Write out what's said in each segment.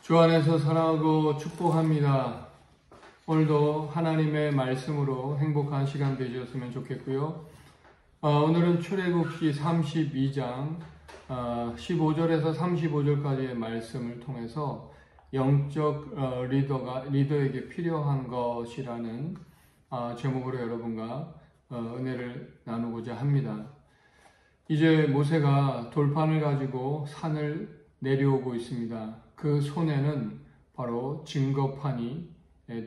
주 안에서 사랑하고 축복합니다. 오늘도 하나님의 말씀으로 행복한 시간 되셨으면 좋겠고요. 오늘은 출애굽기 32장 15절에서 35절까지의 말씀을 통해서 영적 리더에게 필요한 것이라는 제목으로 여러분과 은혜를 나누고자 합니다. 이제 모세가 돌판을 가지고 산을 내려오고 있습니다. 그 손에는 바로 증거판이,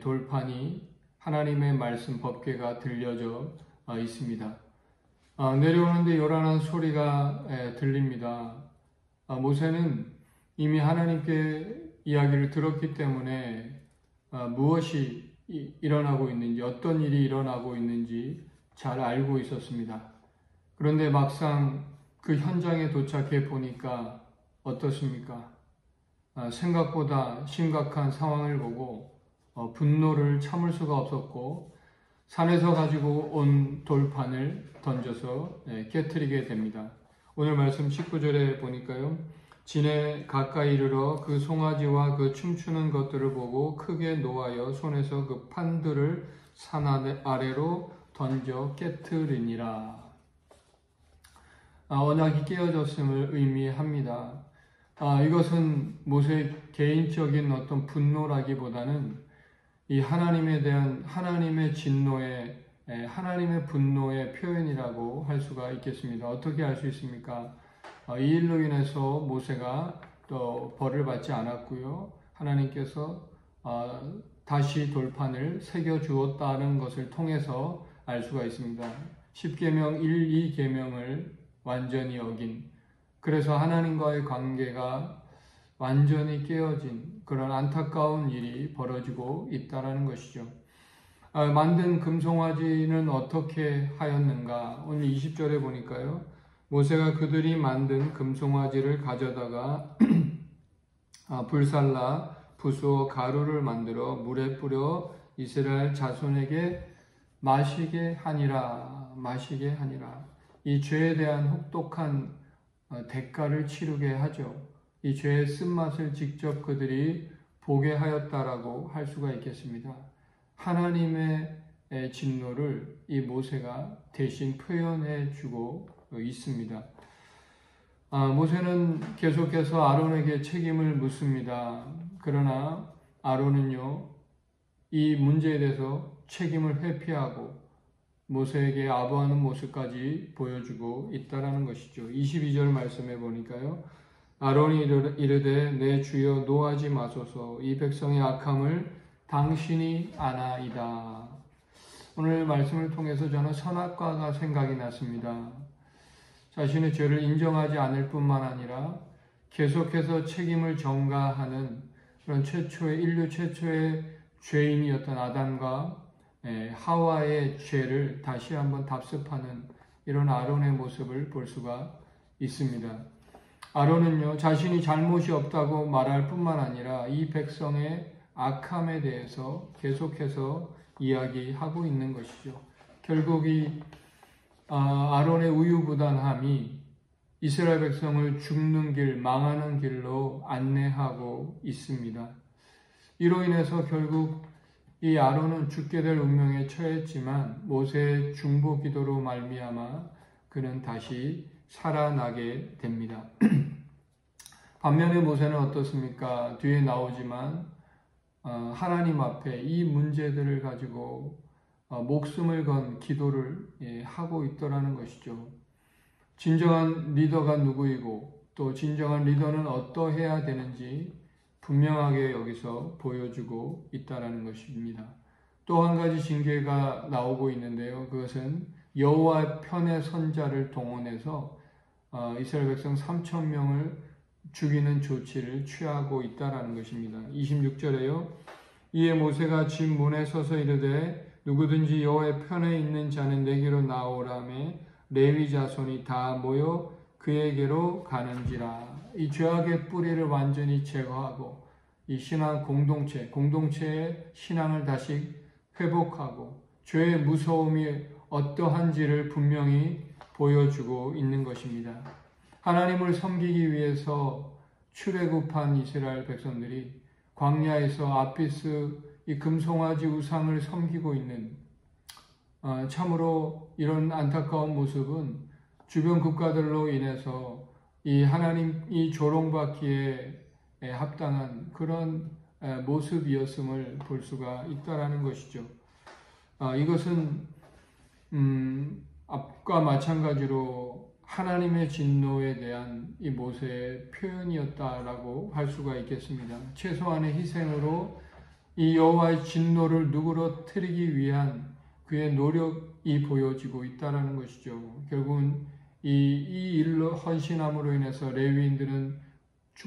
돌판이, 하나님의 말씀 법궤가 들려져 있습니다. 내려오는데 요란한 소리가 들립니다. 모세는 이미 하나님께 이야기를 들었기 때문에 무엇이 일어나고 있는지, 어떤 일이 일어나고 있는지 잘 알고 있었습니다. 그런데 막상 그 현장에 도착해 보니까 어떻습니까? 생각보다 심각한 상황을 보고 분노를 참을 수가 없었고 산에서 가지고 온 돌판을 던져서 깨트리게 됩니다. 오늘 말씀 19절에 보니까요. 진에 가까이 이르러 그 송아지와 그 춤추는 것들을 보고 크게 노하여 손에서 그 판들을 산 아래로 던져 깨트리니라. 언약이 깨어졌음을 의미합니다. 이것은 모세의 개인적인 어떤 분노라기보다는 이 하나님에 대한 하나님의 진노의, 하나님의 분노의 표현이라고 할 수가 있겠습니다. 어떻게 알 수 있습니까? 이 일로 인해서 모세가 또 벌을 받지 않았고요. 하나님께서 다시 돌판을 새겨주었다는 것을 통해서 알 수가 있습니다. 10계명 1, 2계명을 완전히 어긴, 그래서 하나님과의 관계가 완전히 깨어진 그런 안타까운 일이 벌어지고 있다는 것이죠. 만든 금송아지는 어떻게 하였는가? 오늘 20절에 보니까요. 모세가 그들이 만든 금송아지를 가져다가 불살라 부수어 가루를 만들어 물에 뿌려 이스라엘 자손에게 마시게 하니라. 이 죄에 대한 혹독한 대가를 치르게 하죠. 이 죄의 쓴맛을 직접 그들이 보게 하였다라고 할 수가 있겠습니다. 하나님의 진노를 이 모세가 대신 표현해 주고 있습니다. 모세는 계속해서 아론에게 책임을 묻습니다. 그러나 아론은요, 이 문제에 대해서 책임을 회피하고 모세에게 아부하는 모습까지 보여주고 있다는 것이죠. 22절 말씀해 보니까요. 아론이 이르되 내 주여 노하지 마소서 이 백성의 악함을 당신이 아나이다. 오늘 말씀을 통해서 저는 선악과가 생각이 났습니다. 자신의 죄를 인정하지 않을 뿐만 아니라 계속해서 책임을 전가하는 그런 인류 최초의 죄인이었던 아담과 하와의 죄를 다시 한번 답습하는 이런 아론의 모습을 볼 수가 있습니다. 아론은요, 자신이 잘못이 없다고 말할 뿐만 아니라 이 백성의 악함에 대해서 계속해서 이야기하고 있는 것이죠. 결국 이 아론의 우유부단함이 이스라엘 백성을 죽는 길, 망하는 길로 안내하고 있습니다. 이로 인해서 결국 이 아론은 죽게 될 운명에 처했지만 모세의 중보 기도로 말미암아 그는 다시 살아나게 됩니다. 반면에 모세는 어떻습니까? 뒤에 나오지만 하나님 앞에 이 문제들을 가지고 목숨을 건 기도를 하고 있더라는 것이죠. 진정한 리더가 누구이고 또 진정한 리더는 어떠해야 되는지 분명하게 여기서 보여주고 있다는 것입니다. 또 한 가지 징계가 나오고 있는데요. 그것은 여호와 편의 선자를 동원해서 이스라엘 백성 3,000명을 죽이는 조치를 취하고 있다는 것입니다. 26절에요. 이에 모세가 집 문에 서서 이르되 누구든지 여호와의 편에 있는 자는 내게로 나오라며 레위 자손이 다 모여 그에게로 가는지라. 이 죄악의 뿌리를 완전히 제거하고 이 신앙 공동체의 신앙을 다시 회복하고 죄의 무서움이 어떠한지를 분명히 보여주고 있는 것입니다. 하나님을 섬기기 위해서 출애굽한 이스라엘 백성들이 광야에서 아피스 이 금송아지 우상을 섬기고 있는 참으로 이런 안타까운 모습은 주변 국가들로 인해서 이 하나님이 조롱받기에 합당한 그런 모습이었음을 볼 수가 있다라는 것이죠. 이것은 앞과 마찬가지로 하나님의 진노에 대한 이 모세의 표현이었다라고 할 수가 있겠습니다. 최소한의 희생으로 이 여호와의 진노를 누그러뜨리기 위한 그의 노력이 보여지고 있다라는 것이죠. 결국은 이 일로 헌신함으로 인해서 레위인들은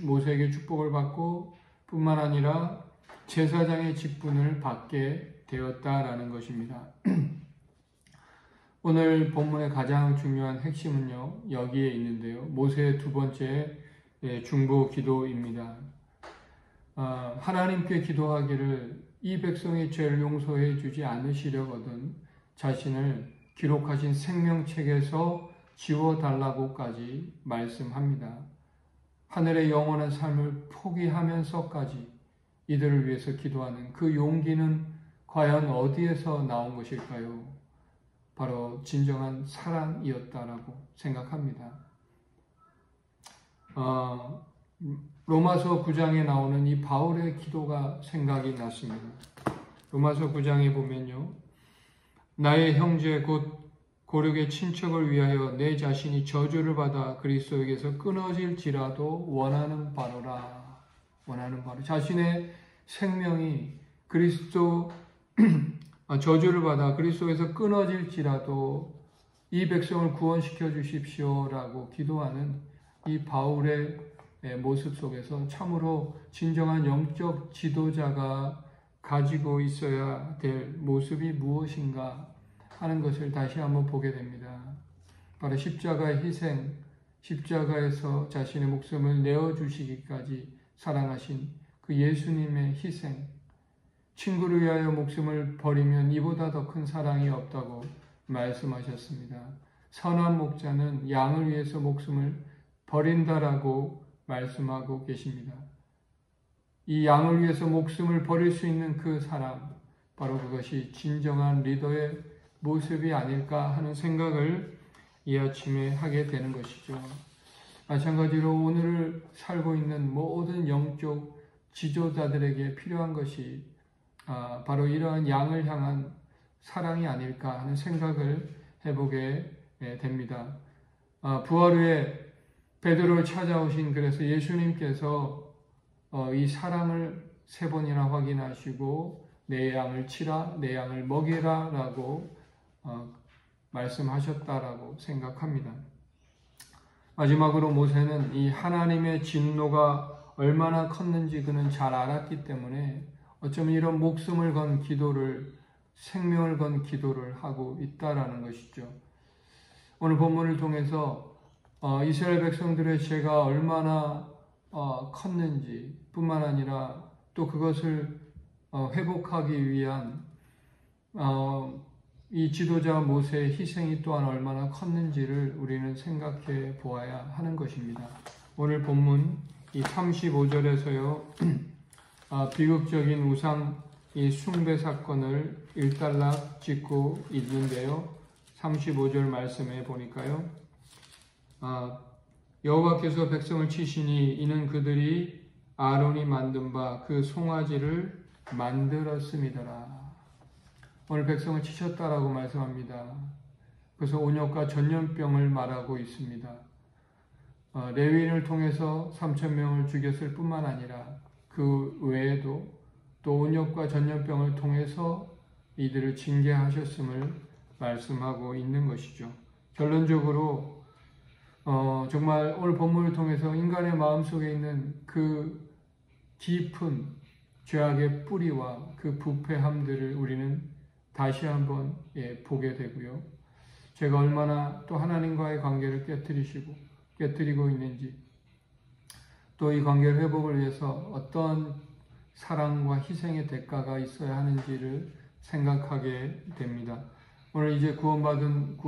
모세에게 축복을 받고 뿐만 아니라 제사장의 직분을 받게 되었다라는 것입니다. 오늘 본문의 가장 중요한 핵심은요, 여기에 있는데요. 모세의 두 번째 중보 기도입니다. 하나님께 기도하기를 이 백성의 죄를 용서해 주지 않으시려거든 자신을 기록하신 생명책에서 지워달라고까지 말씀합니다. 하늘의 영원한 삶을 포기하면서까지 이들을 위해서 기도하는 그 용기는 과연 어디에서 나온 것일까요? 바로 진정한 사랑이었다라고 생각합니다. 로마서 9장에 나오는 이 바울의 기도가 생각이 났습니다. 로마서 9장에 보면요. 나의 형제 곧 고륙의 친척을 위하여 내 자신이 저주를 받아 그리스도에게서 끊어질지라도 원하는 바로라. 원하는 바로. 자신의 생명이 그리스도 저주를 받아 그리스도에서 끊어질지라도 이 백성을 구원시켜 주십시오라고 기도하는 이 바울의 모습 속에서 참으로 진정한 영적 지도자가 가지고 있어야 될 모습이 무엇인가 하는 것을 다시 한번 보게 됩니다. 바로 십자가의 희생, 십자가에서 자신의 목숨을 내어주시기까지 사랑하신 그 예수님의 희생, 친구를 위하여 목숨을 버리면 이보다 더 큰 사랑이 없다고 말씀하셨습니다. 선한 목자는 양을 위해서 목숨을 버린다라고 말씀하고 계십니다. 이 양을 위해서 목숨을 버릴 수 있는 그 사람, 바로 그것이 진정한 리더의 모습이 아닐까 하는 생각을 이 아침에 하게 되는 것이죠. 마찬가지로 오늘을 살고 있는 모든 영적 지도자들에게 필요한 것이 바로 이러한 양을 향한 사랑이 아닐까 하는 생각을 해보게 됩니다. 부활 후에 베드로를 찾아오신 그래서 예수님께서 이 사랑을 3번이나 확인하시고 내 양을 치라, 내 양을 먹이라 라고 말씀하셨다라고 생각합니다. 마지막으로 모세는 이 하나님의 진노가 얼마나 컸는지 그는 잘 알았기 때문에 어쩌면 이런 목숨을 건 기도를, 생명을 건 기도를 하고 있다라는 것이죠. 오늘 본문을 통해서 이스라엘 백성들의 죄가 얼마나 컸는지 뿐만 아니라 또 그것을 회복하기 위한 이 지도자 모세의 희생이 또한 얼마나 컸는지를 우리는 생각해 보아야 하는 것입니다. 오늘 본문 이 35절에서요. 비극적인 우상 이 숭배 사건을 일단락 짚고 있는데요. 35절 말씀에 보니까요. 여호와께서 백성을 치시니 이는 그들이 아론이 만든 바 그 송아지를 만들었음이더라. 오늘 백성을 치셨다라고 말씀합니다. 그래서 온역과 전염병을 말하고 있습니다. 레위인을 통해서 3,000명을 죽였을 뿐만 아니라 그 외에도 또 온역과 전염병을 통해서 이들을 징계하셨음을 말씀하고 있는 것이죠. 결론적으로 정말 오늘 본문을 통해서 인간의 마음속에 있는 그 깊은 죄악의 뿌리와 그 부패함들을 우리는 다시 한번 보게 되고요. 제가 얼마나 또 하나님과의 관계를 깨뜨리고 있는지, 또 이 관계 회복을 위해서 어떤 사랑과 희생의 대가가 있어야 하는지를 생각하게 됩니다. 오늘 이제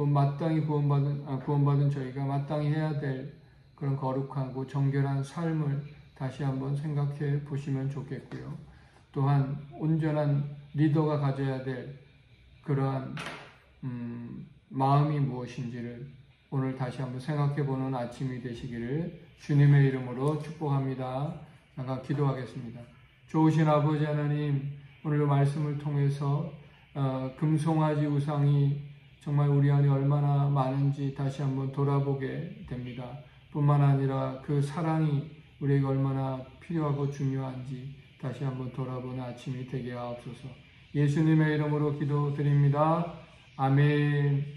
마땅히 구원받은 저희가 마땅히 해야 될 그런 거룩하고 정결한 삶을 다시 한번 생각해 보시면 좋겠고요. 또한 온전한 리더가 가져야 될 그러한 마음이 무엇인지를 오늘 다시 한번 생각해 보는 아침이 되시기를 주님의 이름으로 축복합니다. 잠깐 기도하겠습니다. 좋으신 아버지 하나님, 오늘 말씀을 통해서 금송아지 우상이 정말 우리 안에 얼마나 많은지 다시 한번 돌아보게 됩니다. 뿐만 아니라 그 사랑이 우리에게 얼마나 필요하고 중요한지 다시 한번 돌아보는 아침이 되게 하옵소서. 예수님의 이름으로 기도드립니다. 아멘.